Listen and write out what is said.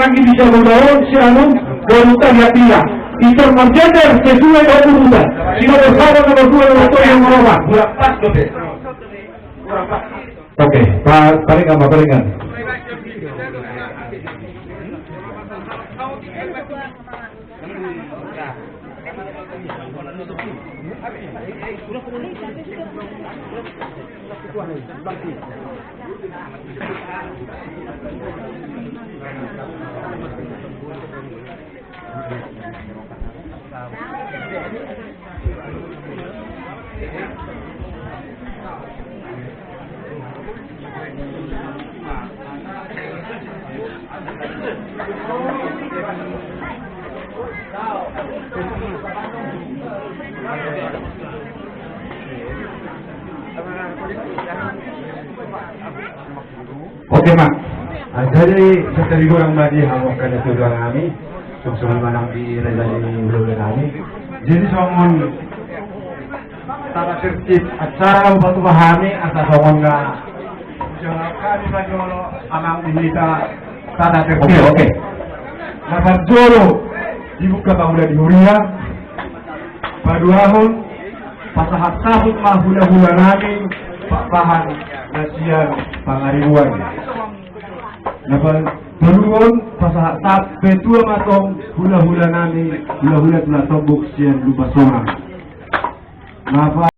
lagi di Jawa Barat, si anu, voluntaria. Y por contender se sube a la ruta. Si no pensamos que nos sube la historia en Europa. Oke, palingan. Oke, Mak. Jadi sekali kurang bagi hawakan itu doang kami, sungsuman manang di rejani bulan kami. Jadi songon tara tertib acara batu bahami asa songon nga jangan kali lagi amang dihita tara tertib. Oke. Dapat jolo dibuka udah dihuria. Paduahon pasahat tahun mah hula-hula nami Pak Pahan nasian pangaribuan. Dapat beruang pasahat tape tua matong hula-hula nami hula-hula telah tombok sian lupa sorang. Napa